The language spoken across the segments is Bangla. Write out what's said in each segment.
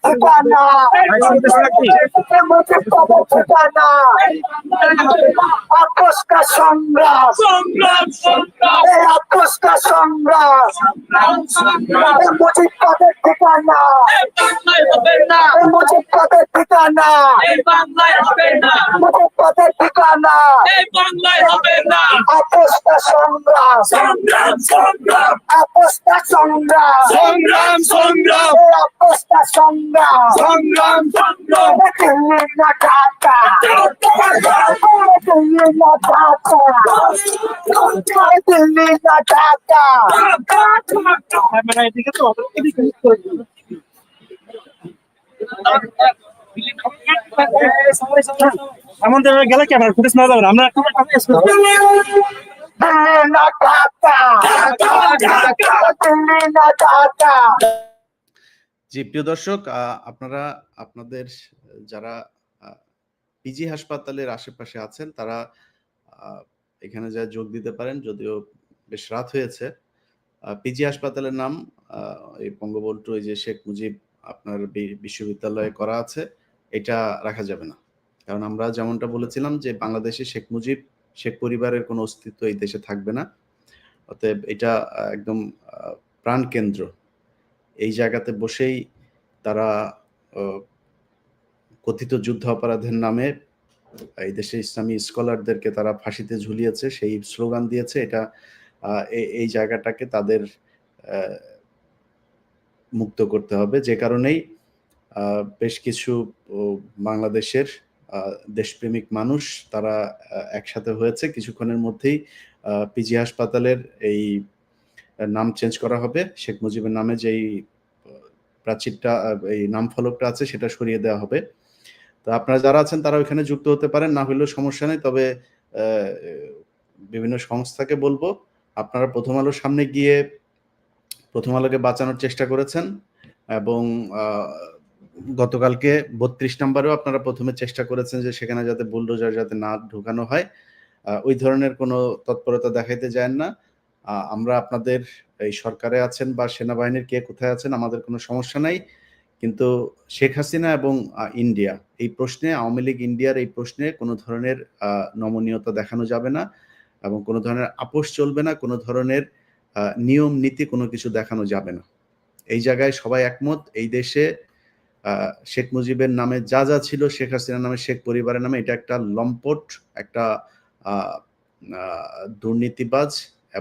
ঠিকানা ঠিকানা আপোষ का সংগ্রাম আপোষ का সংগ্রাম মুজিব পদের ঠিকানা মুজিব পদের ঠিকানা মুজিব পদের ঠিকানা আপোষ का সংগ্রাম আপোষ का সংগ্রাম আপোষ का সংগ্রাম দিল্লি না ঢাকা দিল্লি না ঢাকা দিল্লি না ঢাকা আমাদের গেলে কি আমরা ফুটেজ না যাবো আমরা দিল্লি না ঢাকা দিল্লি না ঢাকা। জি প্রিয় দর্শক, আপনারা আপনাদের যারা পিজি হাসপাতালের আশেপাশে আছেন তারা এখানে যা যোগ দিতে পারেন, যদিও বেশ রাত হয়েছে। পিজি হাসপাতালের নাম এই বঙ্গবন্ধু এই যে শেখ মুজিব আপনার বিশ্ববিদ্যালয়ে করা আছে, এটা রাখা যাবে না। কারণ আমরা যেমনটা বলেছিলাম যে বাংলাদেশে শেখ মুজিব শেখ পরিবারের কোনো অস্তিত্ব এই দেশে থাকবে না। অতএব এটা একদম প্রাণকেন্দ্র। এই জায়গাতে বসেই তারা কথিত যুদ্ধ অপরাধের নামে এই দেশে ইসলামী স্কলারদেরকে তারা ফাঁসিতে ঝুলিয়েছে, সেই স্লোগান দিয়েছে। এটা এই জায়গাটাকে তাদের মুক্ত করতে হবে। যে কারণেই বেশ কিছু বাংলাদেশের দেশপ্রেমিক মানুষ তারা একসাথে হয়েছে। কিছুক্ষণের মধ্যেই পিজি হাসপাতালের এই নাম চেঞ্জ করা হবে। শেখ মুজিবের নামে যেই প্রাচীরটা এই নাম ফলকটা আছে সেটা সরিয়ে দেওয়া হবে। তো আপনারা যারা আছেন তারা ওইখানে যুক্ত হতে পারেন, না হলেও সমস্যা নেই। তবে বিভিন্ন সংস্থাকে বলবো আপনারা প্রথম আলোর সামনে গিয়ে প্রথম আলোকে বাঁচানোর চেষ্টা করেছেন এবং গতকালকে ৩২ নম্বরেও আপনারা প্রথমে চেষ্টা করেছেন যে সেখানে যাতে বুলডোজার যাতে না ঢুকানো হয়, ওই ধরনের কোনো তৎপরতা দেখাইতে যায় না। আমরা আপনাদের এই সরকারে আছেন বা সেনাবাহিনীর কে কোথায় আছেন আমাদের কোনো সমস্যা নাই, কিন্তু শেখ হাসিনা এবং ইন্ডিয়া এই প্রশ্নে, আওয়ামী লীগ ইন্ডিয়ার এই প্রশ্নে কোনো ধরনের নমনীয়তা দেখানো যাবে না এবং কোনো ধরনের আপোষ চলবে না, কোনো ধরনের নিয়ম নীতি কোনো কিছু দেখানো যাবে না। এই জায়গায় সবাই একমত। এই দেশে শেখ মুজিবের নামে যা যা ছিল, শেখ হাসিনার নামে, শেখ পরিবারের নামে, এটা একটা লম্পট, একটা দুর্নীতিবাজ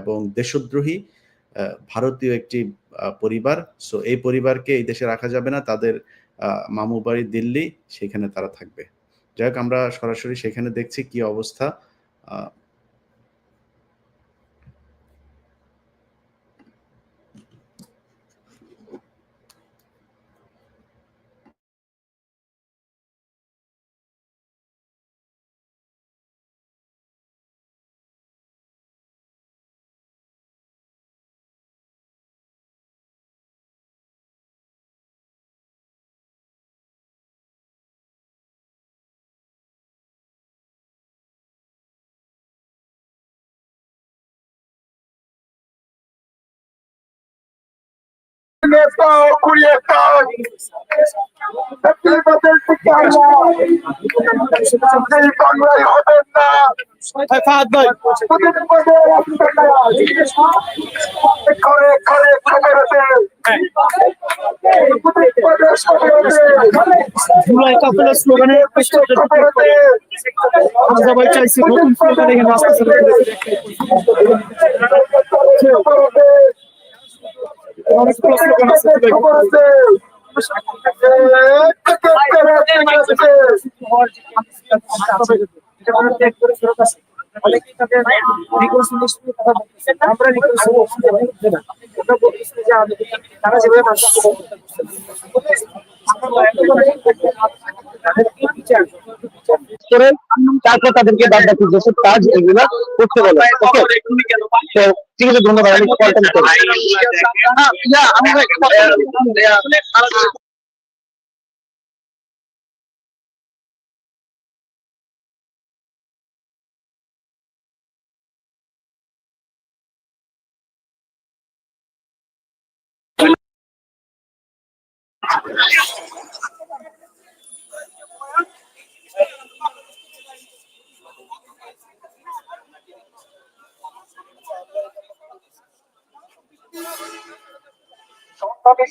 এবং দেশদ্রোহী ভারতীয় একটি পরিবার। সো এই পরিবারকে এই দেশে রাখা যাবে না। তাদের মামু বাড়ি দিল্লি, সেখানে তারা থাকবে। যাই হোক, আমরা সরাসরি সেখানে দেখছি কি অবস্থা। বাংলায় হবেন না করে করে জুলাই কাফেলার স্লোগানে আমরা সবাই চাইছি নতুন স্লোগান এখানে আসতেছে। অনেকগুলো স্লোগান আছে। তারপর তাদেরকে বাদ যেসব কাজ এগুলো করতে বলে। ওকে, তো ঠিক আছে, ধন্যবাদ।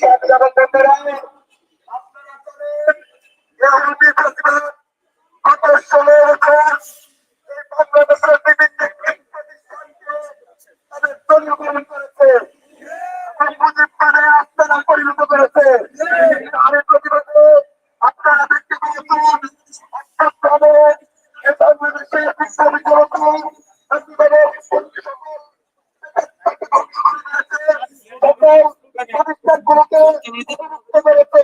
সাথে বন্ধুরা আপনারা জানেন ইহুদি ফেসিবাদ গত 16 বছর এই বাংলাদেশের বিভিন্ন প্রতিষ্ঠানকে তাদের জনগণ করেছে এবং মুজিব মানে আস্তানা পরিণত করেছে। আমি প্রতিবাদে আপনারা দেখতে পাচ্ছেন অর্থাৎ এই বাংলাদেশের বিশ্ববিদ্যালয় প্রতিবাদের সকল প্রতিষ্ঠানগুলোকে বিলুপ্ত করেছে।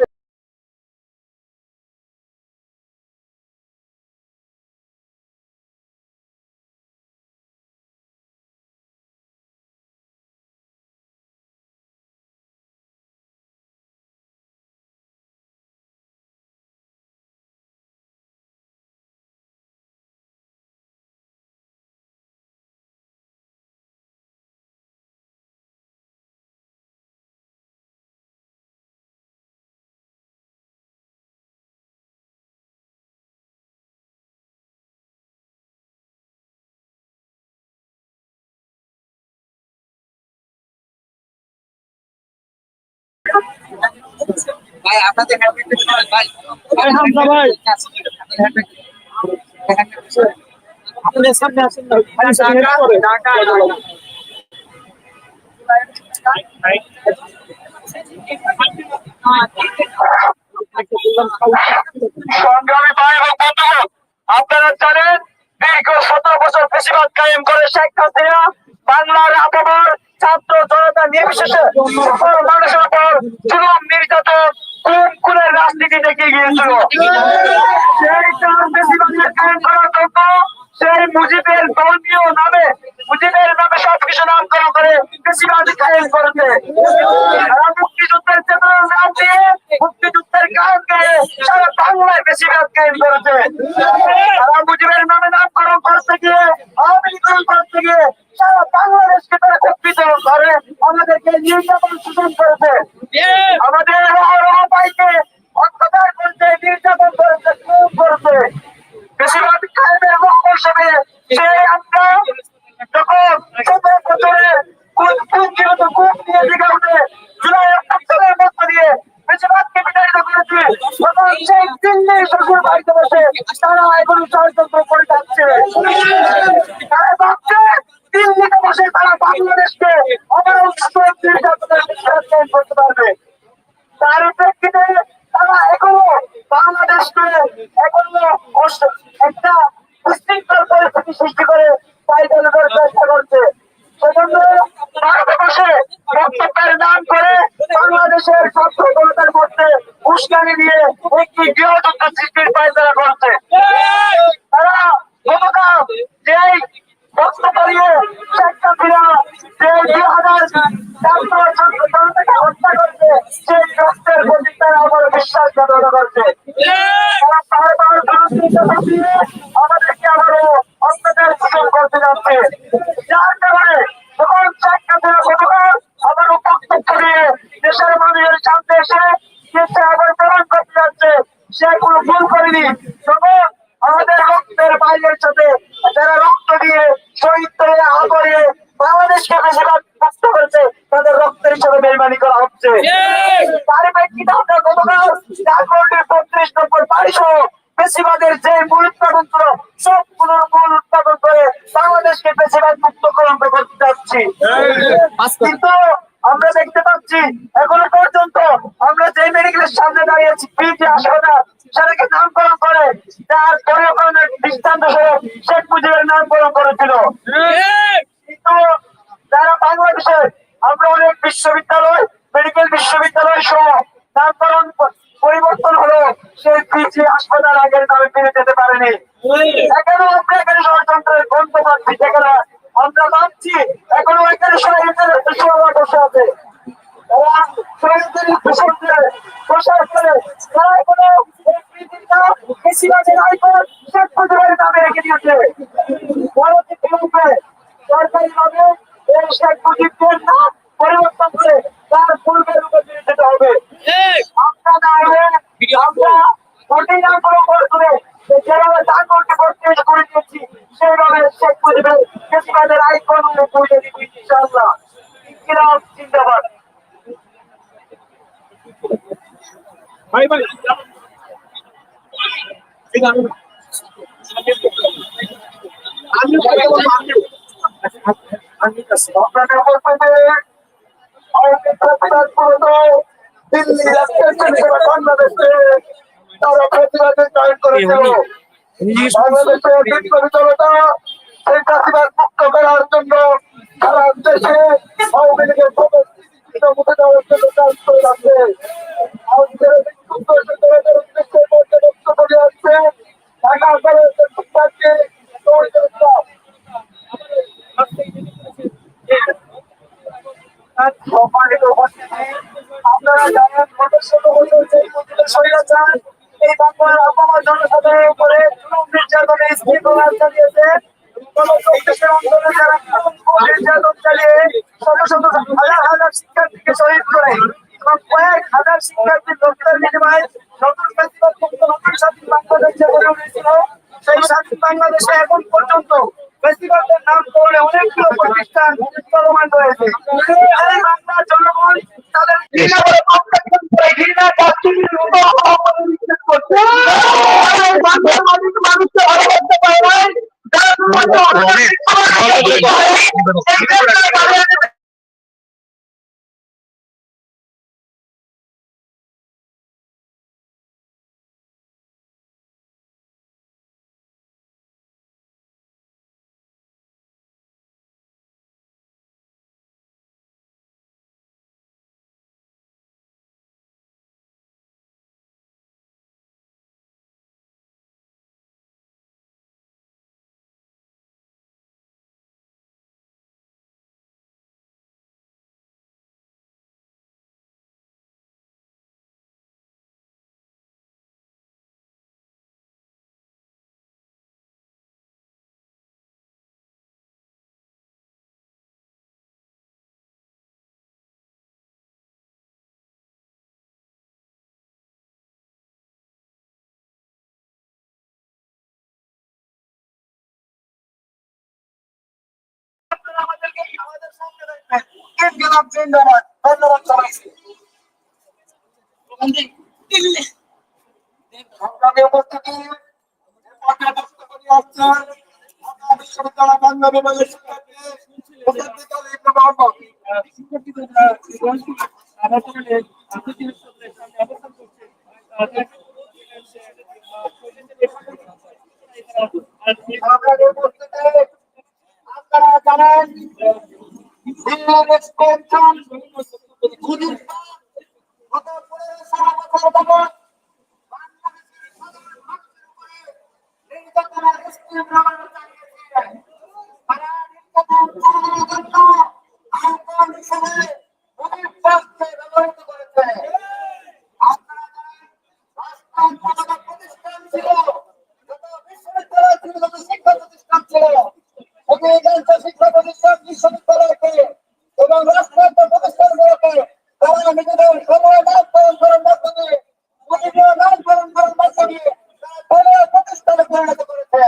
ভাই আপনাদের ভাই ভাই হামজা ভাই আপনাদের সামনে আসেন না ভাই সামনে পড়ে সংগ্রামী ভাই এবং বন্ধুগণ, আপনারা জানেন দীর্ঘ 17 বছর ফ্যাসিবাদ কায়েম করে শেখ হাসিনা বাংলার আপামর ছাত্র জনতা নির্বিশেষে সকল মানুষের উপর জুলুম নির্যাতন খুনের রাজনীতি দেখিয়ে গিয়েছিল। সেই ফ্যাসিবাদের কায়েম করার জন্য সেই মুজিবের ধর্মীয় নামে মুজিবের নামে সবকিছু নামকরণ করে ফ্যাসিবাদ কায়েম করেছে। তারা মুক্তিযুদ্ধের চেতনার নাম দিয়ে মুক্তিযুদ্ধের গান গেয়ে সারা বাংলায় ফ্যাসিবাদ কায়েম করেছে। তারা মুজিবের নামে নামকরণ করতে গিয়ে আওয়ামী লীগ করতে গিয়ে সারা বাংলাদেশকে তারা কুপিত করে আমাদেরকে নির্যাতন শোষণ করেছে। আমাদের ভাইকে অত্যাচার করছে, নির্যাতন করেছে, খুন করেছে। বেশিরভাগ কায়েমের লক্ষ্য হিসেবে সেই আমরা যখন 17 বছরে পুঞ্জীভূত কূপ নিয়ে জেগে উঠে জুলাই অভ্যুত্থানের মধ্য দিয়ে বেশিরভাগকে বিতাড়িত করেছে, তখন সেই দিল্লির শ্বশুর বাড়িতে বসে তারা এখনো ষড়যন্ত্র করে যাচ্ছে। তারা ভাবছে দিল্লিতে বসে তারা বাংলাদেশকে অবরোধ নির্যাতনের বিশ্বাস করতে পারবে। তার প্রেক্ষিতে তারা এখনো বাংলাদেশকে এখনো একটা উশৃঙ্খল পরিস্থিতি সৃষ্টি করে পাইকারি করার চেষ্টা করছে। সেজন্য ভারতে বসে বক্তব্যের নাম করে বাংলাদেশের ছাত্র জনতার মধ্যে উস্কানি দিয়ে একটি গৃহযুদ্ধ সৃষ্টির পায়তারা করছে। তারা গতকাল যেই বক্তব্য দিয়ে শেখ হাসিনা যে 2000 জনতাকে হত্যা করছে সেই রক্তের প্রতি তারা আমার বিশ্বাসঘাতকতা করছে। তারা বারবার আমাদেরকে আবারও অত্যাচার শোষণ করতে যাচ্ছে, যার কারণে যখন শেখ হাসিনা গতকাল আবারও বক্তব্য দিয়ে দেশের মানুষের সামনে এসে দেশে আবার প্রমাণ করতে যাচ্ছে সে কোনো ভুল করেনি। তখন আমাদের রক্তের বাইরের সাথে যারা রক্ত দিয়ে শহীদ করে আহ্বানে বাংলাদেশকে বেশিরভাগ মুক্ত করেছে তাদের রক্তের হিসাবে বেইমানি করা হচ্ছে। তার প্রেক্ষিতে আমরা গতকাল 35 নম্বর বাড়ি সহ বেশিরভাগের যে মূল উৎপাদন ছিল সবগুলো মূল উৎপাদন করে বাংলাদেশকে বেশিরভাগ মুক্তকরণ করতে যাচ্ছি। কিন্তু আমরা দেখতে পাচ্ছি এখনো পর্যন্ত আমরা যে মেডিকেলের সামনে দাঁড়িয়েছি পিজি হাসপাতাল সেটাকে নামকরণ করে তার পরিকল্পনার দৃষ্টান্ত স্বরূপ শেখ মুজিবের নামকরণ করেছিল। কিন্তু যারা বাংলাদেশে আমরা অনেক বিশ্ববিদ্যালয় মেডিকেল বিশ্ববিদ্যালয় সহ নামকরণ পরিবর্তন হলো সেই পিজি হাসপাতাল আগের নামে ফিরে যেতে পারেনি। এখনো আমরা এখানে ষড়যন্ত্রের গন্ধ পাচ্ছি, যেখানে আমরা ভাবছি এখনো এখানে ষড়যন্ত্রের বসে আছে। পরিবর্তন করে তার পূর্বের উপর দিয়ে যেতে হবে। আমরা না হলে আমরা কঠিন আন্দোলন করে যেভাবে চাকরকে বত্রিশ করে দিয়েছি সেইভাবে শেখ মুজিবের বেশিরভাগের আইকন করে দিব ইনশাআল্লাহ। জিন্দাবাদ। ভাই ভাই আপনাদের বলতে আওয়ামী প্রতিবাদ মূলত দিল্লি রাষ্ট্রীয় বাংলাদেশে তারা প্রতিবাদে জয়েন করেছিল। বাংলাদেশের বিপ্লবী জনতা সেই প্রতিবাদ মুক্ত করার জন্য সারা দেশে আওয়ামী লীগের মুখে দেওয়ার জন্য কাজ করে যাচ্ছে। আজকের বিক্ষুব্ধ জনতার উদ্দেশ্যে বক্তব্য করে আসছে ঢাকা কলেজের শিক্ষার্থী সম্মানিত উপস্থিতি, আপনারা জানেন গত ১৬ বছর যে স্বৈরাচার এই বাংলার আপামর জনসাধারণের উপরে জুলুম নির্যাতনে স্ত্রীপ্রহার চালিয়েছে। গত ২৪ অঞ্চলে যারা নির্যাতন চালিয়ে শত শত হাজার হাজার শিক্ষার্থীকে শহীদ করে এবং কয়েক হাজার শিক্ষার্থীর রক্তের বিনিময়ে নতুন ফ্যাসিবাদ মুক্ত নতুন স্বাধীন বাংলাদেশ যে গড়ে উঠেছিল, সেই স্বাধীন বাংলাদেশে এখন পর্যন্ত ফ্যাসিবাদের নাম করে অনেকগুলো প্রতিষ্ঠান চলমান রয়েছে। এই বাংলার জনগণ তাদের ঘৃণা কাশ্মীরের মতো করছে। এই বাংলার মানুষকে ভালোবাসতে পারে নাই, আমাদেরকে আমাদের সামনে রাখবেন। ইনকিলাব জিন্দাবাদ। ধন্যবাদ সবাইকে। সংগ্রামী উপস্থিতি, বক্তব্য নিয়ে আসছেন ঢাকা বিশ্ববিদ্যালয় বাংলা বিভাগের শিক্ষার্থী মুজাদ্দিদ আলী ইবনে মোহাম্মদ। সংগ্রামী উপস্থিতি, আপনারা জানেন দিল্লির এক্সটেনশন খুনির গত ১৫-১৬ বছর যাবৎ বাংলাদেশের সাধারণ মানুষের উপরে নির্যাতনের স্টিম রোলার চালিয়েছে। তারা নির্যাতন চালানোর জন্য আহ্বান হিসেবে অভিবাসকে ব্যবহৃত করেছে। আপনারা জানেন রাষ্ট্রের কতটা প্রতিষ্ঠান ছিল, যত বিশ্ববিদ্যালয় ছিল, যত শিক্ষা প্রতিষ্ঠান ছিল, অধিকাংশ শিক্ষা প্রতিষ্ঠান বিশ্ববিদ্যালয়কে এবং রাষ্ট্রের প্রতিষ্ঠানগুলোকে তারা নিজেদের সময় নামকরণ করার মাধ্যমে নামকরণ করার মাধ্যমে তারা দলীয় প্রতিষ্ঠানে পরিণত করেছে।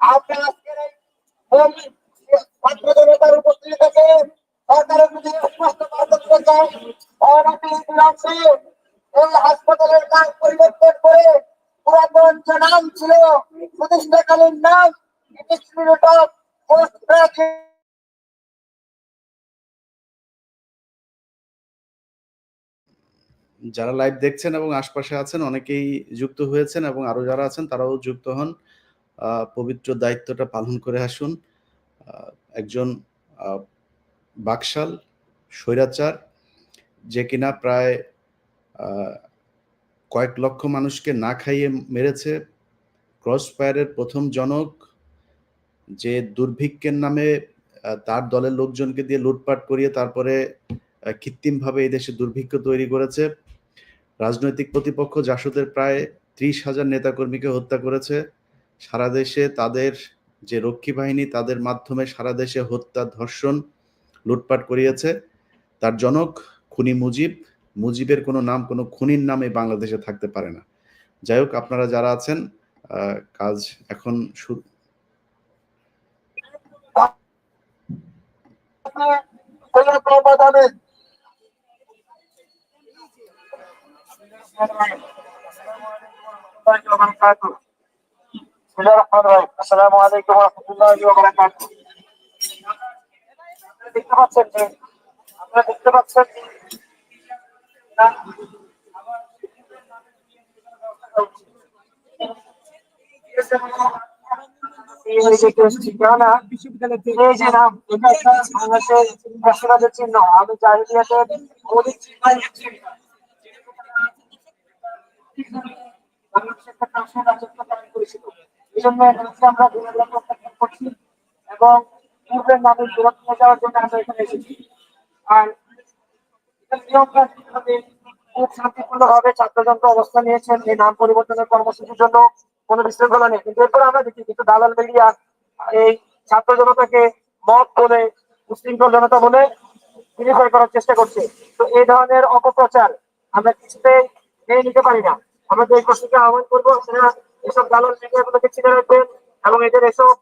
আপনি আজকের এই ছাত্র জনতার উপস্থিতি থেকে সরকারের প্রতি স্পষ্ট বার্তা দিতে চাই, অনাপি ইতিহাসে এই হাসপাতালের নাম পরিবর্তন করে পুরাতন যে নাম ছিল প্রতিষ্ঠাকালীন নাম ইনস্টিটিউট অফ পোস্ট গ্রাজুয়েট যারা লাইভ দেখছেন এবং আশপাশে আছেন অনেকেই যুক্ত হয়েছেন এবং আরো যারা আছেন তারাও যুক্ত হন। পবিত্র দায়িত্বটা পালন করে আসুন। একজন বাকশাল স্বৈরাচার যে কিনা প্রায় কয়েক লক্ষ মানুষকে না খাইয়ে মেরেছে, ক্রস ফায়ারের প্রথম জনক, যে দুর্ভিক্ষের নামে তার দলের লোকজনকে দিয়ে লুটপাট করিয়ে তারপরে কৃত্রিমভাবে এই দেশে দুর্ভিক্ষ তৈরি করেছে। রাজনৈতিক প্রতিপক্ষ জাসদের প্রায় ৩০,০০০ নেতাকর্মীকে হত্যা করেছে। সারা দেশে তাদের যে রক্ষী বাহিনী তাদের মাধ্যমে সারা দেশে হত্যা, ধর্ষণ, লুটপাট করিয়েছে। তার জনক খুনি মুজিব। মুজিবের কোনো নাম কোনো খুনির নামে বাংলাদেশে থাকতে পারে না। যাই হোক, আপনারা যারা আছেন কাজ এখন শুরু। আসসালামু আলাইকুম ওয়া রাহমাতুল্লাহি ওয়া বারাকাতুহু। দেখতে পাচ্ছেন যে আপনারা দেখতে পাচ্ছেন না এই যে ঠিকানা এই যে নাম এটা একটা বাংলাদেশের রাষ্ট্রবাদের চিহ্ন আমি জাহিলিয়াতে অনেক চিহ্ন বাংলাদেশের একটা রাষ্ট্রের রাজত্ব পালন করেছিল এই জন্য আমরা দিনের প্রত্যাখ্যান করছি এবং পূর্বের নামে ফেরত নিয়ে যাওয়ার জন্য আমরা এখানে এসেছি আর নিয়মতান্ত্রিকভাবে খুব শান্তিপূর্ণ ভাবে ছাত্রযন্ত্র অবস্থান নিয়েছেন এই নাম পরিবর্তনের কর্মসূচির জন্য কোনো বিশৃঙ্খলা নেই কিন্তু এরপর আমরা দেখি কিন্তু দালাল মিডিয়া এই ছাত্র জনতাকে মত বলে উশৃঙ্খল জনতা বলে বিনিময় করার চেষ্টা করছে তো এই ধরনের অপপ্রচার আমরা কিছুতেই মেনে নিতে পারি না আমরা এই প্রশ্নকে আহ্বান করবো আপনারা এসব দালাল মিডিয়া গুলোকে চিনে রাখবেন এবং এদের এসব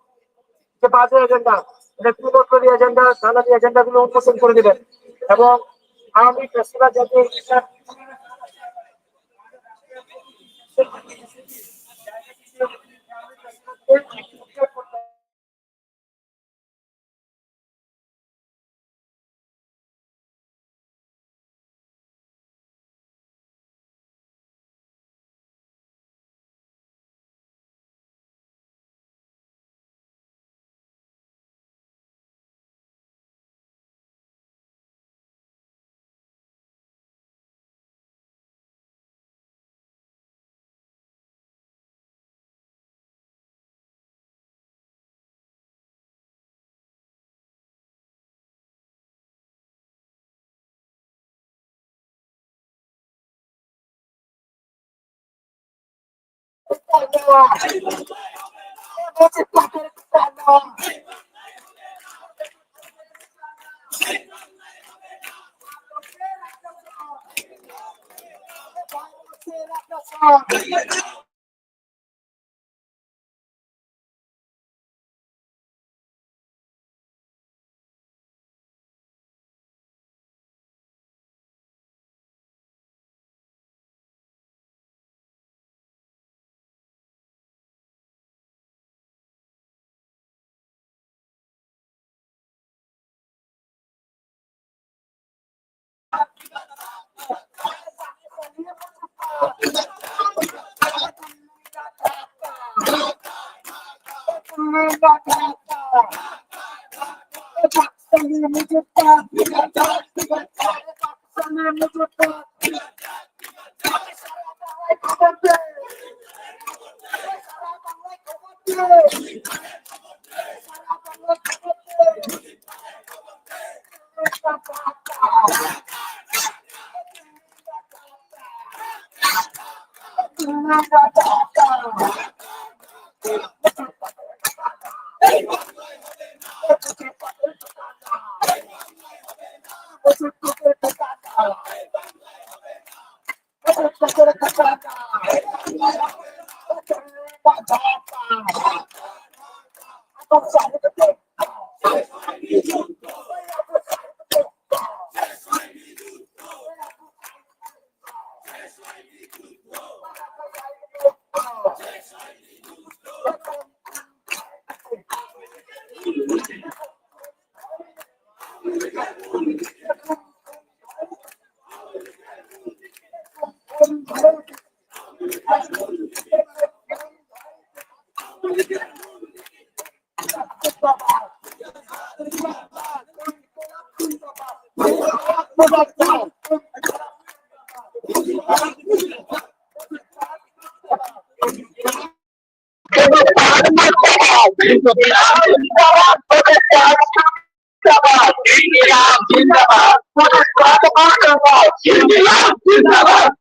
যে বাজে এজেন্ডা এটা কুমন্ত্রী এজেন্ডা দালালি এজেন্ডা গুলো উন্মোচন করে দিবেন এবং আওয়ামী ফেস্টিভাল জাতীয় জিন্দাবাদ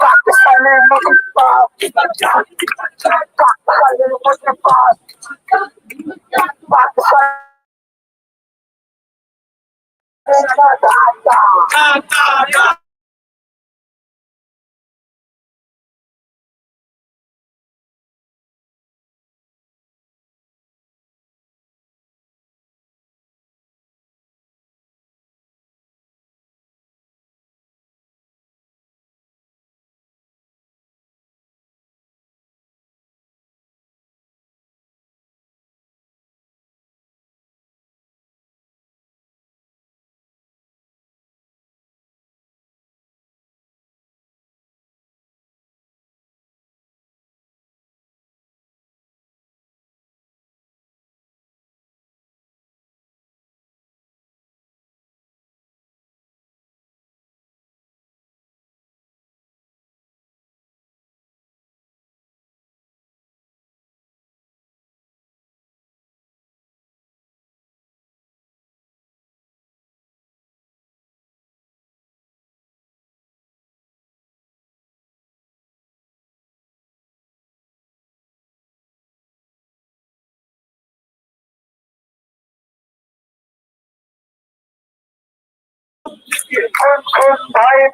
পাকিস্তানের ভাই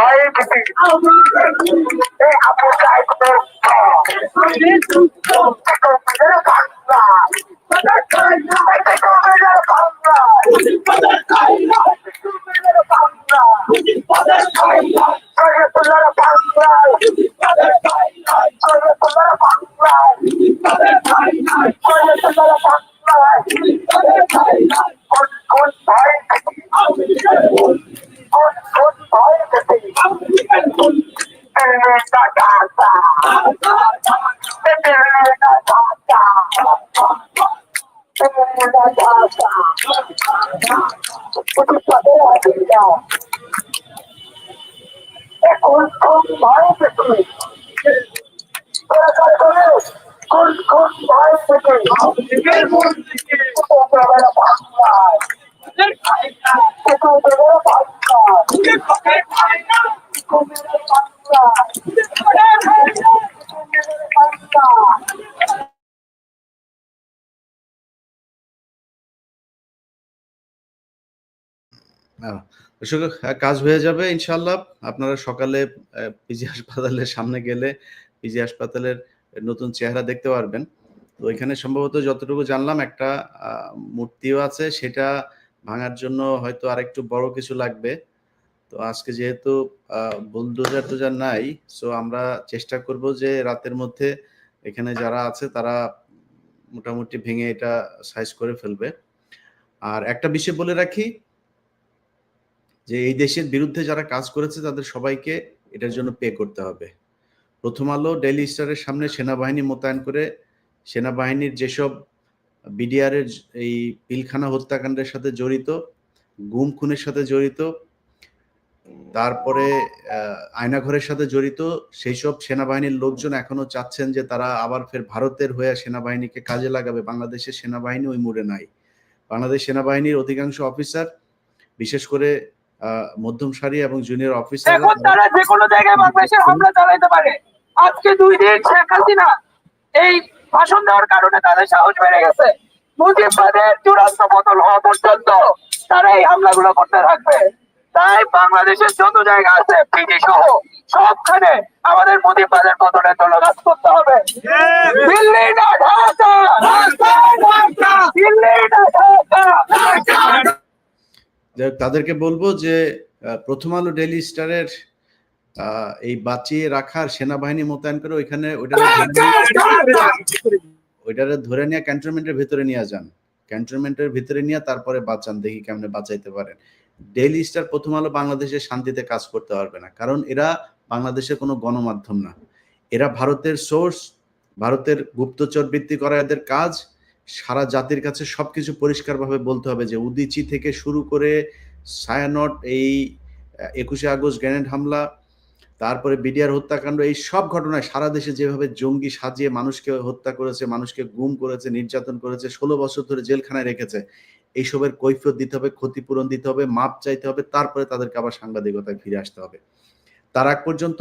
ভাই আপু দর্শক, কাজ হয়ে যাবে ইনশাল্লাহ। আপনারা সকালে পিজি হাসপাতালের সামনে গেলে পিজি হাসপাতালের নতুন চেহারা দেখতে পারবেন। তো এখানে সম্ভবত যতটুকু জানলাম একটা মূর্তিও আছে, সেটা ভাঙার জন্য হয়তো আরেকটু বড় কিছু লাগবে। তো আজকে যেহেতু বুলডোজার টোজার নাই, সো আমরা চেষ্টা করব যে রাতের মধ্যে এখানে যারা আছে তারা মোটামুটি ভেঙে এটা সাইজ করে ফেলবে। আর একটা বিষয় বলে রাখি যে এই দেশের বিরুদ্ধে যারা কাজ করেছে তাদের সবাইকে এটার জন্য পে করতে হবে। প্রথম আলো ডেইলি স্টারের সামনে সেনাবাহিনী মোতায়েন করে সেনাবাহিনীর যেসব বিডিআরের এই পিলখানা হত্যাকাণ্ডের সাথে জড়িত, গুম খুনের সাথে জড়িত, তারপরে আয়নাঘরের সাথে জড়িত সেই সব সেনাবাহিনীর লোকজন এখনো চাচ্ছেন যে তারা আবার ফের ভারতের হয়ে সেনাবাহিনীকে কাজে লাগাবে। বাংলাদেশের সেনাবাহিনী ওই মুডে নাই। বাংলাদেশ সেনাবাহিনীর অধিকাংশ অফিসার, বিশেষ করে মধ্যম সারি এবং জুনিয়র অফিসার, এখন তারা যে কোনো জায়গায় বাংলাদেশের হামলা চালাইতে পারে। আজকে 2 দিন শেখ হাসিনা এই ভাষণ দেওয়ার কারণে তাদের সাহস বেড়ে গেছে। মুজিববাদের চূড়ান্ত পতন হওয়া পর্যন্ত তারা এই হামলাগুলো করতে থাকবে। তাই বাংলাদেশের যত জায়গা আছে পিজি সহ সবখানে আমাদের মুজিববাদের পতনের জন্য কাজ করতে হবে। দিল্লি না ঢাকা, দিল্লি না ঢাকা। তাদেরকে বলবো যে প্রথম আলো ডেইলি স্টারের এই বাঁচিয়ে রাখার সেনাবাহিনী মোতায়েন করে ওইখানে ওইটারে ধরে নিয়ে ক্যান্টনমেন্টের ভিতরে নিয়ে যান, ক্যান্টনমেন্টের ভিতরে নিয়ে তারপরে বাঁচান, দেখি কেমনে বাঁচাইতে পারেন। ডেইলি স্টার প্রথম আলো বাংলাদেশের শান্তিতে কাজ করতে পারবে না, কারণ এরা বাংলাদেশের কোনো গণমাধ্যম না। এরা ভারতের সোর্স, ভারতের গুপ্তচর বৃত্তি করা এদের কাজ। সারা জাতির কাছে সবকিছু পরিষ্কারভাবে বলতে হবে যে উদিচি থেকে শুরু করে ছায়ানট, এই 21শে আগস্ট গ্রেনেড হামলা, তারপরে বিডিআর হত্যাকাণ্ড, এই সব ঘটনায় সারা দেশে যেভাবে জঙ্গি সাজিয়ে মানুষকে হত্যা করেছে, মানুষকে গুম করেছে, নির্যাতন করেছে, 16 বছর ধরে জেলখানায় রেখেছে, এইসবের কৈফিয়ত দিতে হবে, ক্ষতিপূরণ দিতে হবে, মাপ চাইতে হবে, তারপরে তাদেরকে আবার সাংবাদিকতায় ফিরে আসতে হবে। তার আগ পর্যন্ত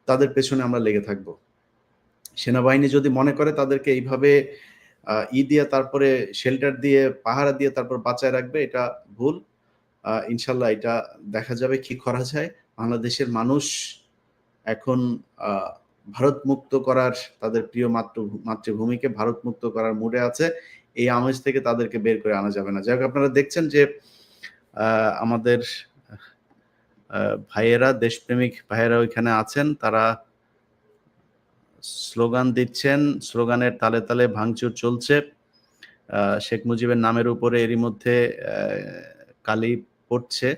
তাদের পেছনে আমরা লেগে থাকব। সেনাবাহিনী যদি মনে করে তাদেরকে এইভাবে দিয়ে তারপরে শেল্টার দিয়ে পাহারা দিয়ে তারপর বাঁচায় রাখবে, এটা ভুল। ইনশাল্লাহ এটা দেখা যাবে কি করা যায়। বাংলাদেশের মানুষ এখন ভারত মুক্ত করার, তাদের প্রিয় মাতৃভূমিকে ভারত মুক্ত করার মুডে আছে। এই আমেজ থেকে তাদেরকে বের করে আনা যাবে না। যাই হোক, আপনারা দেখছেন যে আমাদের ভাইয়েরা, দেশপ্রেমিক ভাইয়েরা ওইখানে আছেন, তারা স্লোগান দিচ্ছেন, স্লোগানের তালে তালে ভাঙচুর চলছে। শেখ মুজিবের নামের উপরে এরই মধ্যে কালি পড়ছে।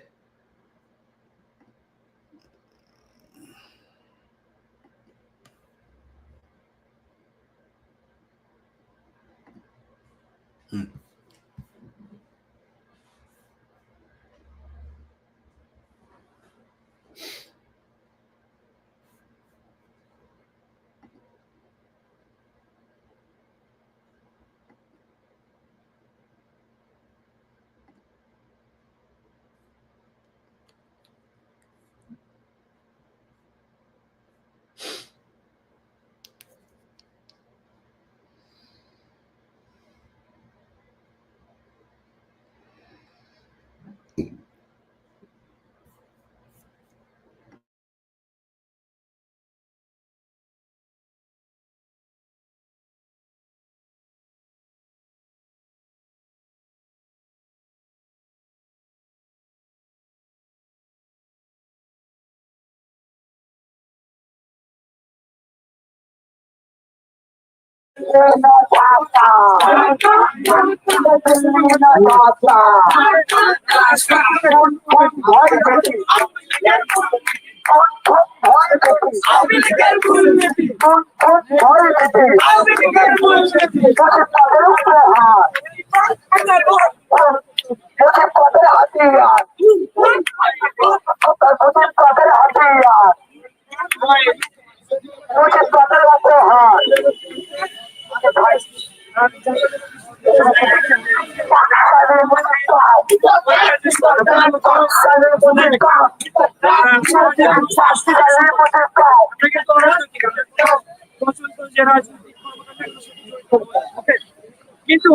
কিন্তু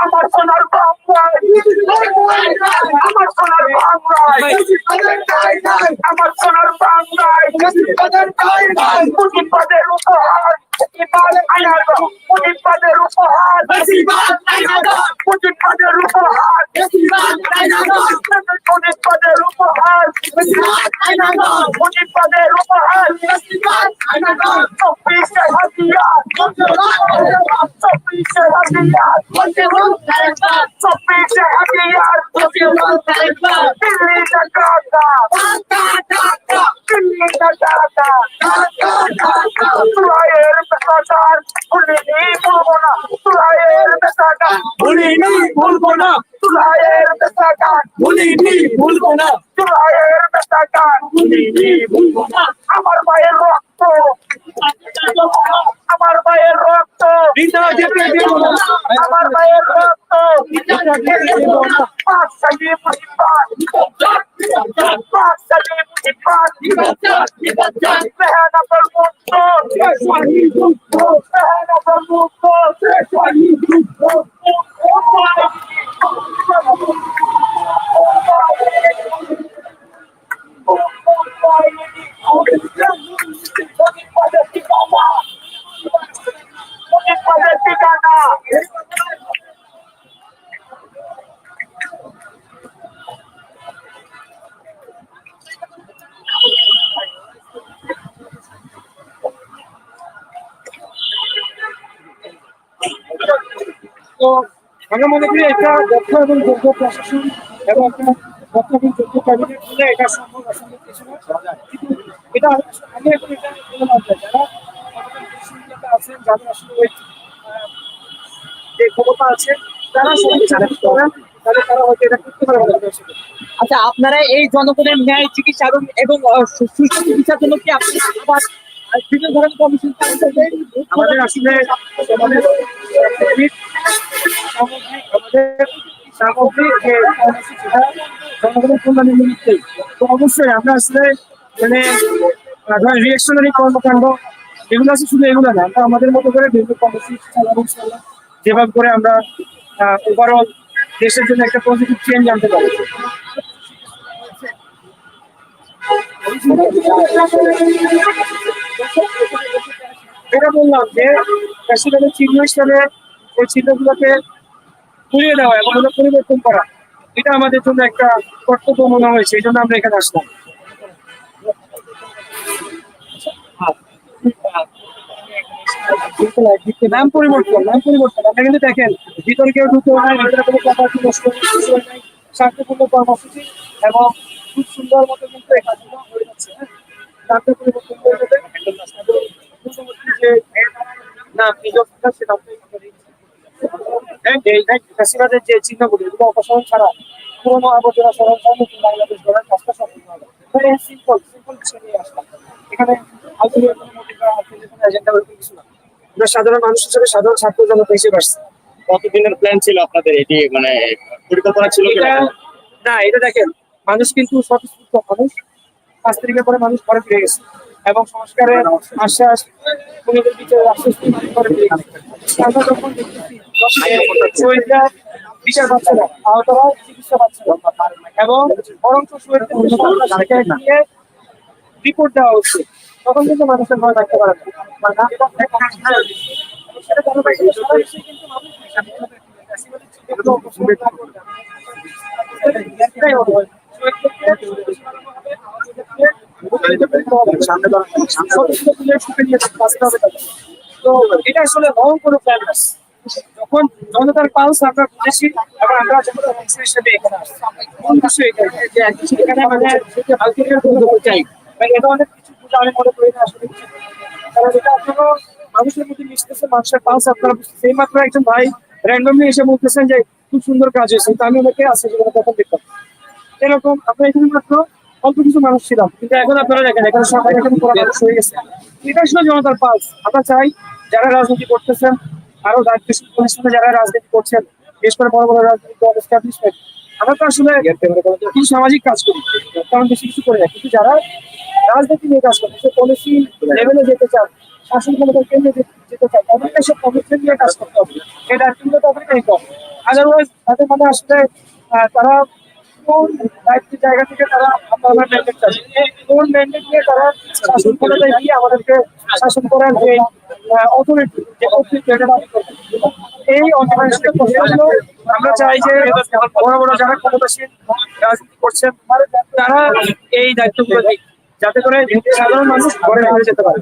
আমার সোনার বাংলায়, আমার সোনার বাংলায়, আমার সোনার বাংলায় মুজিববাদের উপহার, মুজিববাদের উপহার, মুজিববাদের উপহার, মুজিববাদের উপহার, মুজিববাদের উপহার, 24 হাতিয়ার, 24 হাতিয়ার, 24 হাতিয়ার, দিল্লি ডাকাতা, দিল্লি ডাকাতা, সুরাইয়ের বেকার ভুলিনি ভুলবো না, সুরাইয়ের বেকার ভুলিনি ভুলবো না, সুরাইয়ের বেকার ভুলিনি ভুলবো না, সুরাইয়ের বেকার ভুলিনি ভুলবো না। আমার মায়ের রক্ত, আমার মায়ের রক্ত, বিনা যেতে দেব না, আমার মায়ের রক্ত, বিনা যেতে দেব না। পাঁচ সালি মুজিবাদ, পাঁচ সালি মুজিবাদ, মেহনতের মুক্ত, মেহনতের মুক্ত, ঠিকানা তো আমরা মনে করি এটা দক্ষ এবং যোগ্য প্রশাসন এবং একটা দক্ষ এবং যোগ্য ক্যাবিনেট হলে এটা সম্ভব আসলে কিছু না। কিন্তু এটা আমি এখন এটা বলে মানতে চাই, যারা আমাদের বিশ্ববিদ্যালয়তে আছেন, যাদের আসলে ওই যে ক্ষমতা আছে, তারা সবাই চ্যালেঞ্জ করেন, তাহলে তারা হয়তো এটা করতে পারে আমাদের দেশে। আচ্ছা, আপনারা এই জনগণের ন্যায় চিকিৎসা এবং সুস্থ চিকিৎসার জন্য কি আপনি আবার বিভিন্ন ধরনের কমিশন আমাদের আসলে আমাদের সামগ্রিক যে কর্মসূচিটা জনগণের কল্যাণের নিমিত্তেই। তো অবশ্যই আমরা আসলে মানে রিয়েকশনারি কর্মকাণ্ড এগুলো আছে, শুধু এগুলো না, আমরা আমাদের মতো করে বিভিন্ন কর্মসূচি চালাবো ইনশাআল্লাহ, যেভাবে করে আমরা ওভারঅল দেশের জন্য একটা পজিটিভ চেঞ্জ আনতে পারি। এটা বললাম যে প্রেসিডেন্টের চিহ্ন হিসাবে ওই চিহ্নগুলোকে ঘুরিয়ে দেওয়া এবং ওগুলো পরিবর্তন করা, এটা আমাদের জন্য একটা কর্তব্য মনে হয়েছে, এই জন্য আমরা এখানে আসলাম। নাম পরিবর্তন আপনি কিন্তু দেখেন ভিতরে কেউ ঢুকে নাই, ভিতরে কোনো প্রপার্টি নষ্ট হয় নাই, শান্তিপূর্ণ কর্মসূচি এবং খুব সুন্দর মতো কিন্তু এই কাজগুলো হয়ে যাচ্ছে। নামটা পরিবর্তন করে দেবে যে নাম নিজস্ব সেটা ফ্যাসিবাদের যে চিহ্নগুলি এগুলো অপসারণ ছাড়া পুরোনো আবর্জনা সরঞ্জাম বাংলাদেশ গড়ার কাজটা সম্পূর্ণ হবে। সিম্পল বিষয় নিয়ে আসলাম এখানে। আলটিমেট কোনো মোটিভ বা কোনো এজেন্ডা ওরকম কিছু না, আমরা সাধারণ মানুষ হিসেবে সাধারণ ছাত্র জনতা হিসেবে আসছি। কতদিনের প্ল্যান ছিল আপনাদের, এটি মানে পরিকল্পনা ছিল কি এটা না, এটা দেখেন মানুষ কিন্তু স্বতঃস্ফূর্ত মানুষ, 5 তারিখের পরে মানুষ ঘরে ফিরে গেছে এবং সংস্কারের আশ্বাস খুনিদের বিচারের আশ্বাস ঘরে ফিরে গেছে। আমরা যখন দেখতেছি শহীদরা বিচার পাচ্ছে না, আহতরা চিকিৎসা পাচ্ছে না এবং বরঞ্চ শহীদকে রিপোর্ট দেওয়া হচ্ছে, তখন কিন্তু মানুষের ভয় থাকতে পারে না। সেটা কেন পাইছে? সারা দেশে কিন্তু মানুষ একটাই অনুভব, তো এটা আসলে রং কোনো প্ল্যান না। যখন জনতার পালস আমরা বুঝেছি এবং আমরা যখন অংশ হিসেবে এখানে আসছি, কোন বিষয় এখানে মানে আলটিমেট করতে চাই, এটা অনেক কিছু বুঝে আমি মনে করি না আসলে, কারণ এটা এখনো মানুষের মধ্যে মিশতেছে, মানুষের পালস আপনারা বুঝতেছে। এই মাত্র একজন ভাই র্যান্ডমলি এসে বলতেছেন যে খুব সুন্দর কাজ হয়েছে, তো আমি ওনাকে আছে জীবনে তখন দেখতাম এরকম। আমরা এখানে মাত্র অল্প কিছু মানুষ ছিলাম, কিন্তু এখন আপনারা দেখেন এখানে সবাই এখানে পুরো মানুষ হয়ে গেছে। এটা আসলে জনতার পালস। আমরা চাই যারা রাজনীতি করতেছেন, আরো দায়িত্বশীল প্রতিষ্ঠানে যারা রাজনীতি করছেন, বিশেষ করে বড় বড় রাজনৈতিক এস্টাবলিশমেন্ট, আমরা তো আসলে কিছু সামাজিক কাজ করি, কারণ বেশি কিছু করে না, কিন্তু যারা রাজনীতি নিয়ে কাজ করে, পলিসি লেভেলে যেতে চান, শাসন ক্ষমতার কেন্দ্রে যেতে চান, তাদেরকে সব কমিটমেন্ট নিয়ে কাজ করতে হবে। এটা কিন্তু তাদেরকে কম, আদারওয়াইজ তাদের মানে আসলে তারা কোন দায়িত্বের জায়গা থেকে তারা আপনার ম্যান্ডেট চাচ্ছে, কোন ম্যান্ডেট নিয়ে তারা শাসন ক্ষমতায় গিয়ে আমাদেরকে শাসন করার যে অথরিটি, যে কর্তৃত্ব, এটা দাবি করবে। এই অথরিটির প্রশ্নগুলো আমরা চাই যে বড় বড় যারা ক্ষমতাসীন রাজনীতি করছেন তারা এই দায়িত্বগুলো দিক, যাতে করে সাধারণ মানুষ ঘরে ফিরে যেতে পারে।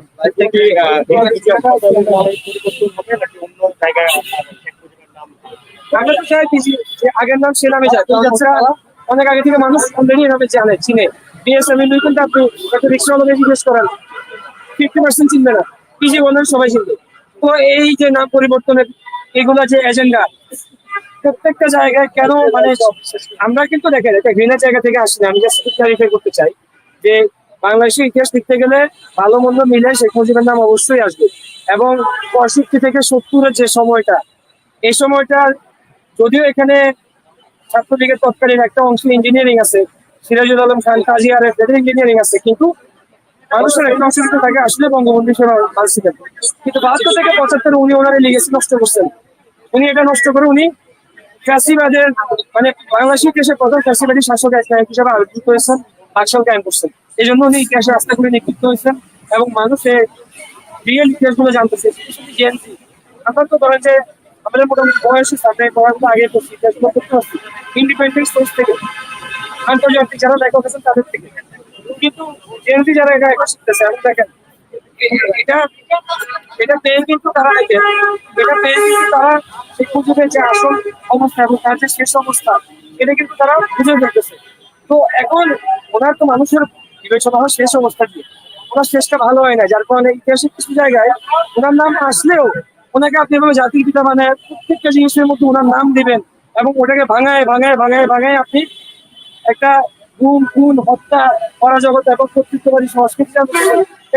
আমরা তো চাই যে আগের নাম সে নামে যায়, অনেক আগে থেকে মানুষ অলরেডি এভাবে জানে, চিনে। বিএসএম কিন্তু আপনি একটা রিক্সাওয়ালাকে জিজ্ঞেস করেন 50% চিনবে না, পিজি বলেন সবাই চিনবে। তো এই যে নাম পরিবর্তনের এগুলা যে এজেন্ডা প্রত্যেকটা জায়গায় কেন, মানে আমরা কিন্তু দেখেন এটা ঘৃণার জায়গা থেকে আসি না, আমি জাস্ট ক্লারিফাই করতে চাই যে বাংলাদেশের ইতিহাস লিখতে গেলে ভালো মন্দ মিলে শেখ মুজিবের নাম অবশ্যই আসবে। এবং 65 থেকে 70-এর যে সময়টা, এই সময়টা যদিও এখানে ছাত্রলীগের তৎকালীন একটা অংশ ইঞ্জিনিয়ারিং আছে, সিরাজুল আলম খান, কাজী আরেফ, এদের ইঞ্জিনিয়ারিং আছে, কিন্তু মানুষের একটা অংশ কিন্তু তাকে আসলে বঙ্গবন্ধু হিসেবে মানছিলেন। কিন্তু 72 থেকে 75 উনি ওনার লিগেসি নষ্ট করছেন। উনি এটা নষ্ট করে উনি ফ্যাসিবাদের মানে বাংলাদেশের ইতিহাসের প্রধান ফ্যাসিবাদী শাসক হিসেবে আবির্ভূত হয়েছেন, বাকশাল কায়েম করছেন। এই জন্য উনি ইতিহাসের রাস্তাগুলি নিক্ষিপ্ত হয়েছেন এবং মানুষের রিয়েল ইতিহাসগুলো জানতেছে। আমরা তো ধরেন যে আমাদের মোটামুটি বয়স সাথে পড়াগুলো আগে করছি, ইতিহাসগুলো করতে হচ্ছে ইন্ডিপেন্ডেন্ট সোর্স থেকে, আন্তর্জাতিক যারা লেখক আছেন তাদের থেকে। কিন্তু জেনজি যারা এটা এখন শিখতেছে, এখন দেখেন এটা এটা পেয়ে কিন্তু তারা সেই মুজিবের যে আসল অবস্থা এবং তার যে শেষ অবস্থা এটা কিন্তু তারা বুঝে ফেলতেছে। তো এখন ওনার তো মানুষের বিবেচনা হয় শেষ অবস্থা দিয়ে, ওনার শেষটা ভালো হয় না, যার কারণে ইতিহাসের কিছু জায়গায় ওনার নাম আসলেও ওনাকে আপনি এভাবে জাতির পিতা মানে প্রত্যেকটা জিনিসের মধ্যে ওনার নাম দিবেন এবং ওটাকে ভাঙায় আপনি একটা গুম খুন হত্যা অরাজকতা এবং কর্তৃত্ববাদী সংস্কৃতি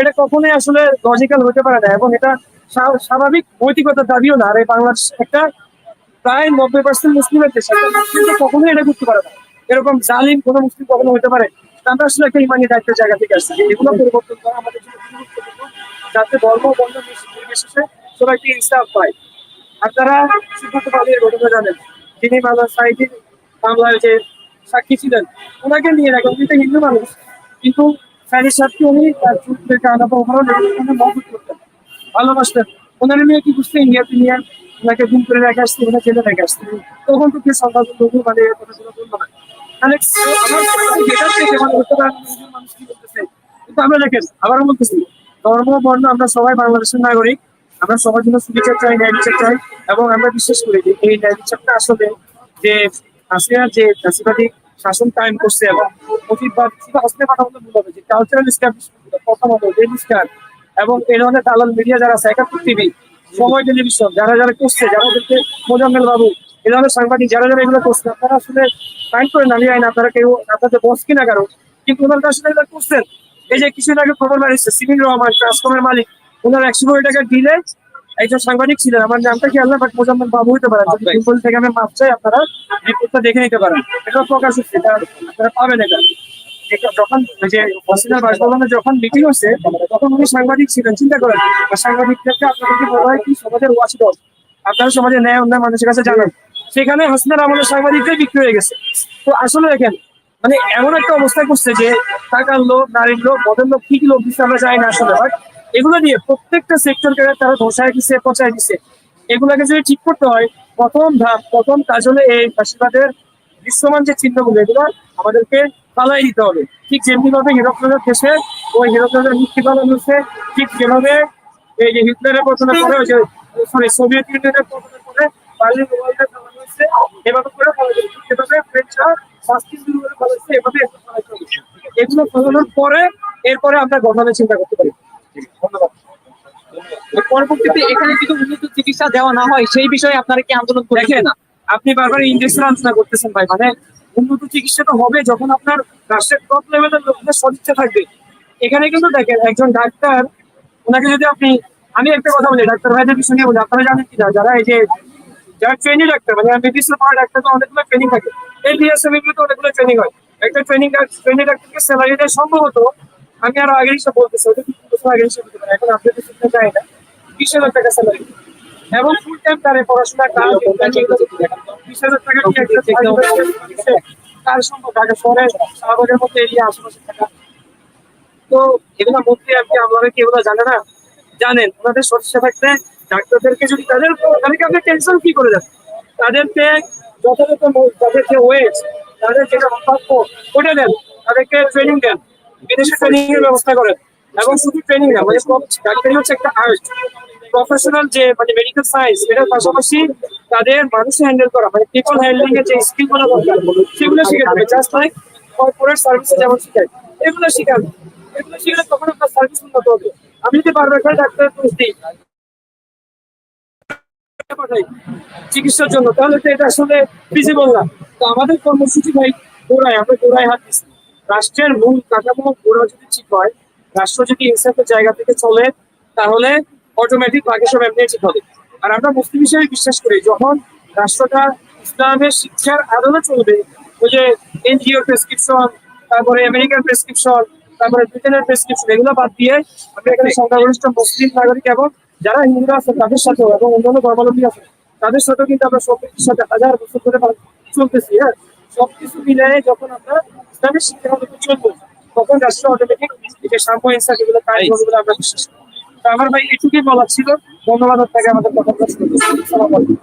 এটা কখনোই আসলে লজিক্যাল হতে পারে না এবং এটা স্বাভাবিক নৈতিকতার দাবিও না। আর এই বাংলাদেশ একটা প্রায় 90% মুসলিমের দেশ, একটা মুসলিম তো কখনোই এটা করতে পারে না, এরকম জালিম কোনো মুসলিম কখনো হতে পারে। আমরা আসলে একটা ইমানি দায়িত্বের জায়গা থেকে আসছি, এগুলো পরিবর্তন করা আমাদের জন্য খুবই গুরুত্বপূর্ণ, যাতে ধর্ম বর্ণ নির্বিশেষে সবাই একটা ইনসাফ পায়। আপনারা সিদ্ধার্থ পালের ঘটনা জানেন, তিনি বাংলা সাহিত্যিক বাংলায় যে সাক্ষী ছিলেন, ওনাকে নিয়ে রাখেন, উনি তো হিন্দু মানুষ, কিন্তু স্যারের সাথে উনি তার চুক্তিকে আলাদা মহবুত করতেন, ভালোবাসতেন। ওনারা নিয়ে কি বুঝতে ইন্ডিয়াতে নিয়ে ওনাকে গুম করে রেখে আসতে, ওনার জেলে রেখে আসতে, তখন তো কেউ সন্তান লঘু মানে কথাগুলো বলবো না। তাহলে মানুষ কি বলতেছে, কিন্তু আমরা দেখেন আবারও বলতেছি, ধর্ম বর্ণ আমরা সবাই বাংলাদেশের নাগরিক, আমরা সবার জন্য সুবিচার চাই, ন্যায় বিচার চাই এবং আমরা বিশ্বাস করি যে এই ন্যায় বিচারটা আসলে যে হাসিনা যে ফ্যাসিবাদী শাসন কায়েম করছে এবং অতীতবাদ শুধু হাসিনা কথা বলতে ভুল হবে যে কালচারাল এস্টাবলিশমেন্ট প্রথমত রেজিস্টার এবং এই ধরনের দালাল মিডিয়া যারা আছে, একাত্তর টিভি, সময় টেলিভিশন, যারা যারা করছে, যারা ওদেরকে মোজাম্মেল বাবু, এই ধরনের সাংবাদিক যারা যারা এগুলো করছে, আপনারা আসলে ফাইন করে নামিয়ে আইন, আপনারা কেউ আপনাদের বস কিনা কারো, কিন্তু ওনারা আসলে এগুলো করছেন। এই যে কিছুদিন আগে খবর বাড়িয়েছে সিভিল রহমান ট্রান্সকমের মালিক, ওনার 100 কোটি টাকা দিলে একজন সাংবাদিক ছিলেন, আমার নামটা কি আল্লাহ, বাট মোজাম্মেল বাবু হতে পারেন, যদি থেকে আমি মাপ চাই আপনারা রিপোর্টটা দেখে নিতে পারেন, এটা প্রকাশ হচ্ছে, এটা আপনারা পাবেন। এটা যখন যে হাসিনার বাসভবনে যখন মিটিং হচ্ছে তখন উনি সাংবাদিক ছিলেন, চিন্তা করেন। আর সাংবাদিকদেরকে আপনাদেরকে বলা হয় কি সমাজের ওয়াচডগ, আপনারা সমাজে ন্যায় অন্যায় মানুষের কাছে জানান, সেখানে হাসিনার আমলের সাংবাদিকরাই বিক্রি হয়ে গেছে। তো আসলে দেখেন মানে এমন একটা অবস্থা করছে যে টাকার লোক, নারীর লোক, মদের লোক, কি কি লোক দিচ্ছে আমরা জানি না আসলে, বাট এগুলো নিয়ে প্রত্যেকটা সেক্টরকে তারা ধসায় দিচ্ছে, পচায় দিচ্ছে। এগুলোকে যদি ঠিক করতে হয়, প্রথম ধাপ, প্রথম কাজ হলে এই ফাঁসিবাদের দৃশ্যমান যে চিহ্নগুলো এগুলো আমাদেরকে পালাই দিতে হবে। ঠিক যেমনি ভাবে হিরোপ্লাজার দেশে ওই হিরোপ্লাজার মুক্তি পালন হচ্ছে, ঠিক যেভাবে এই যে হিটলারের পতনের পরে ওই যে সোভিয়েত ইউনিয়নের পতনের পরে বার্লিন ওয়ালটা চালানো হচ্ছে, এভাবে করে যেভাবে ফ্রেঞ্চরা এভাবে এগুলো ফলানোর পরে এরপরে আমরা গঠনের চিন্তা করতে পারি। ধন্যবাদ। পরবর্তীতে এখানে যদি উন্নত চিকিৎসা দেওয়া না হয় সেই বিষয়ে আপনারা কি আন্দোলন করে? দেখেন আপনি বারবার ইন্ডেক্সের আলোচনা করতেছেন ভাই, মানে উন্নত চিকিৎসা তো হবে যখন আপনার রাষ্ট্রের টপ লেভেলের লোকদের সদিচ্ছা থাকবে। এখানে কিন্তু দেখেন একজন ডাক্তার, ওনাকে যদি আপনি, আমি একটা কথা বলি ডাক্তার ভাইদের পিছনে বলি, আপনারা জানেন কি যারা এই যে যারা ট্রেনিং ডাক্তার মানে এমবিবিএস এর পরে ডাক্তার তো অনেকগুলো ট্রেনিং থাকে, এই বিএসএমবিতে অনেকগুলো ট্রেনিং হয়। একটা ট্রেনিং ডাক্তারকে স্যালারি দেয় সম্ভবত, আমি আরো আগের হিসাব বলতেছি, ওটা 2 বছর আগের হিসাব দিতে পারে, এখন আপডেট করতে চাই না, 20,000 টাকা স্যালারি এবং ফুল টাইম তারে পড়াশোনা কাজ 20,000 টাকা কি একটা তার সম্ভব ঢাকা শহরে শাহবাগের মধ্যে এরিয়া আশেপাশে থাকা। তো এগুলো মধ্যে আর কি আপনারা কি এগুলো জানে না, জানেন ওনাদের সদিচ্ছা থাকতে ডাক্তারদেরকে যদি তাদেরকে আপনি টেনশন কি করে দেন, তাদেরকে যথাযথ তাদের যে ওয়েজ, তাদের যেটা প্রাপ্য ওটা দেন, তাদেরকে ট্রেনিং দেন, বিদেশে ট্রেনিং এর ব্যবস্থা করেন। এবং শুধু ট্রেনিং না, মানে ডাক্তারি হচ্ছে একটা আর্ট, প্রফেশনাল যে মানে মেডিকেল সায়েন্স, এটার পাশাপাশি তাদের মানুষ হ্যান্ডেল করা মানে পিপল হ্যান্ডলিং এর যে স্কিল গুলো দরকার সেগুলো শিখে যাবে, জাস্ট লাইক কর্পোরেট সার্ভিসে যেমন শিখায় এগুলো শিখান, এগুলো শিখলে তখন আপনার সার্ভিস উন্নত হবে। আমি যদি বারবার করে ডাক্তারের পোস্ট দিই চিকিৎসার জন্য, তাহলে তো এটা আসলে ফিজিবল না। তো আমাদের কর্মসূচি ভাই আমরা গোড়ায় হাত দিচ্ছি। রাষ্ট্রের মূল কাঠামো গোড়া যদি ঠিক হয়, রাষ্ট্র যদি ইনসাফের জায়গা থেকে চলে, তাহলে অটোমেটিক বাকি সব এমনি ঠিক হবে। আর আমরা মুসলিম হিসেবে বিশ্বাস করি যখন রাষ্ট্রটা ইসলামের শিক্ষার আদলে চলবে, ওই যে এনজিও প্রেসক্রিপশন, তারপরে আমেরিকার প্রেসক্রিপশন, তারপরে ব্রিটেনের প্রেসক্রিপশন, এগুলো বাদ দিয়ে আমরা এখানে সংখ্যাগরিষ্ঠ মুসলিম নাগরিক এবং যারা হিন্দুরা আছে তাদের সাথেও এবং অন্যান্য ধর্মাবলম্বী আছে তাদের সাথেও কিন্তু আমরা সবকিছুর সাথে 1000 বছর ধরে চলতেছি। হ্যাঁ, সবকিছু মিলিয়ে যখন আমরা ইসলামের শিক্ষার মধ্যে চলবো, তখন রাষ্ট্র অটোমেটিক যে সাম্য ইনসাফ এগুলো কাজ হবে বলে আমরা বিশ্বাস করি। আমার ভাই এটুকুই বলার ছিল। ধন্যবাদ আপনাকে আমাদের কথা বলার জন্য।